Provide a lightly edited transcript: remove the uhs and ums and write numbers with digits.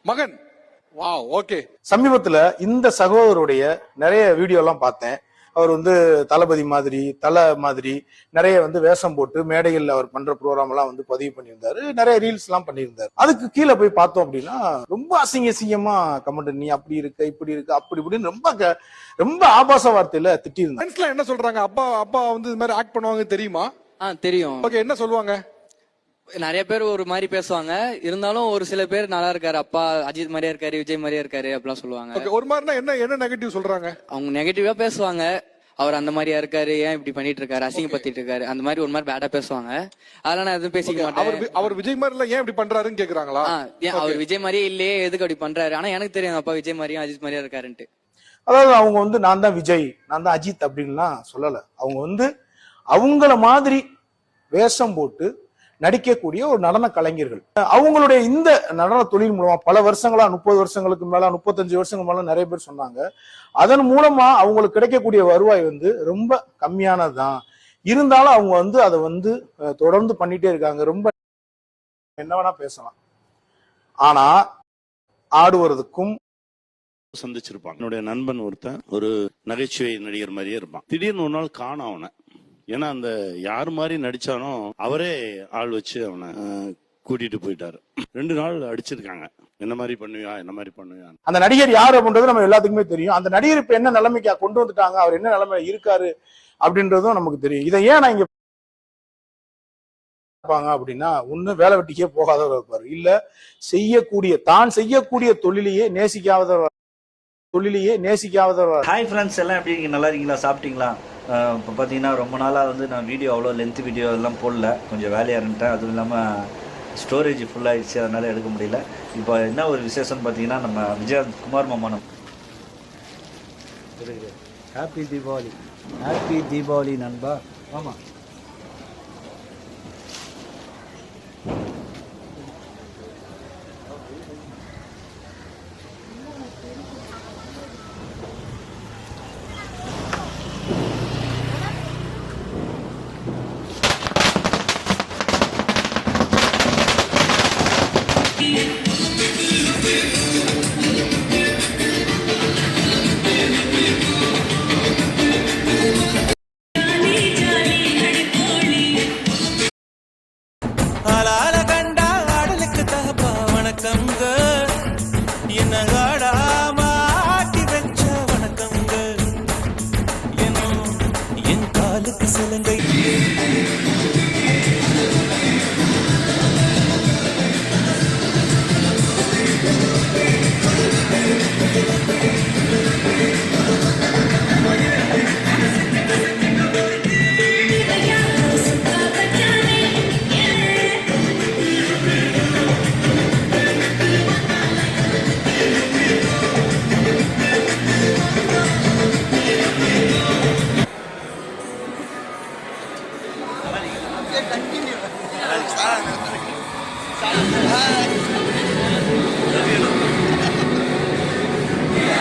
மகன். Wow, okay. சமீபத்துல இந்த சகோதரருடைய நிறைய வீடியோ எல்லாம் பார்த்தேன். அவர் தளபதி மாதிரி தலை மாதிரி நிறைய வேஷம் போட்டு மேடைகள்ல அவர் பண்ற ப்ரோக்ராம் எல்லாம் பதிவு பண்ணியிருந்தாரு. நிறைய ரீல்ஸ் எல்லாம் பண்ணியிருந்தாரு. அதுக்கு கீழே போய் பார்த்தோம் அப்படின்னா ரொம்ப அசிங்கமா கமெண்ட், நீ அப்படி இருக்க இப்படி இருக்க அப்படி இப்படின்னு ரொம்ப ஆபாச வார்த்தையில திட்டிருந்தாங்க. என்ன சொல்றாங்க? அப்பா இது மாதிரி ஆக்ட் பண்ணுவாங்க தெரியுமா? தெரியும். ஓகே, என்ன சொல்லுவாங்க? நிறைய பேர் ஒரு மாதிரி பேசுவாங்க, இருந்தாலும் ஒரு சில பேர் நல்லா இருக்காரு, அப்பா அஜித் மாதிரியா இருக்காரு, விஜய் மாதிரியா இருக்காரு அப்படிலாம் சொல்லுவாங்க. ஒரு மாதிரினா என்ன நெகட்டிவ் சொல்றாங்க? அவங்க நெகட்டிவா பேசுவாங்க. அவர் அந்த மாதிரியா இருக்காரு, ஏன் இப்படி பண்ணிட்டு இருக்காரு, அசிங்கப்படுத்திட்டு இருக்காரு, அந்த மாதிரி ஒரு மாதிரி பேடா பேசுவாங்க. அதெல்லாம் நான் எதுவும் பேசிக்க மாட்டேன். அவர் விஜய் மாதிரி இல்ல, ஏன் இப்படி பண்றாருன்னு கேக்குறாங்களா? அவர் விஜய் மாதிரியே இல்லையே, எதுக்கு அப்படி பண்றாரு? ஆனா எனக்கு தெரியும் அப்பா விஜய் மாதிரியும் அஜித் மாதிரியா இருக்காருன்ட்டு. அதாவது அவங்க நான் தான் விஜய், நான் தான் அஜித் அப்படின்லாம் சொல்லல. அவங்க அவங்கள மாதிரி வேஷம் போட்டு நடிக்கக்கூடிய ஒரு நடன கலைஞர்கள். அவங்களுடைய இந்த நடன தொழில் மூலமா பல வருஷங்களா, 30 வருஷங்களுக்கு மேல, 35 வருஷங்களுக்கு மேல நிறைய பேர் சொன்னாங்க. அதன் மூலமா அவங்களுக்கு கிடைக்கக்கூடிய வருவாய் ரொம்ப கம்மியானதுதான். இருந்தாலும் அவங்க அதை தொடர்ந்து பண்ணிட்டே இருக்காங்க. ரொம்ப என்ன வேணா பேசலாம். ஆனா ஆடுவதற்கும் சந்திச்சிருப்பாங்க. என்னுடைய நண்பன் ஒருத்தன் ஒரு நகைச்சுவை நடிகர் மாதிரியே இருப்பான். திடீர்னு ஒரு நாள் காணோம் அவனை. ஏன்னா அந்த யார் மாதிரி நடிச்சானோ அவரே ஆள் வச்சு அவனை கூட்டிட்டு போயிட்டாரு. 2 நாள் அடிச்சிருக்காங்க. என்ன மாதிரி பண்ணுவியா, என்ன மாதிரி பண்ணுவியா. அந்த நடிகர் யாரு அப்படின்றது நம்ம எல்லாத்துக்குமே தெரியும். அந்த நடிகர் இப்ப என்ன நிலைமைக்கு கொண்டு வந்துட்டாங்க, அவர் என்ன நிலைமையில இருக்காரு அப்படின்றதும் நமக்கு தெரியும். இதை ஏன் நான் இங்க அப்படின்னா, ஒண்ணு வேலை வெட்டிக்கே போகாதவர் இருப்பாரு, இல்ல தான் செய்யக்கூடிய தொழிலையே நேசிக்காதவர். ஹாய் ஃப்ரெண்ட்ஸ், எல்லாம் எப்படி இருக்கீங்க? நல்லா இருக்கீங்களா? சாப்பிட்டீங்களா? இப்போ பார்த்தீங்கன்னா ரொம்ப நாளாக நான் வீடியோ அவ்வளோ லென்த் வீடியோ எல்லாம் போடல, கொஞ்சம் வேலையாக இருந்துட்டேன். அதுவும் இல்லாமல் ஸ்டோரேஜ் ஃபுல்லாகிடுச்சு, அதனால் எடுக்க முடியல. இப்போ என்ன ஒரு விசேஷம்னு பார்த்தீங்கன்னா, நம்ம விஜயகுமார் மாமானம் ஹாப்பி தீபாவளி. ஹாப்பி தீபாவளி நண்பா. ஆமாம், Continue.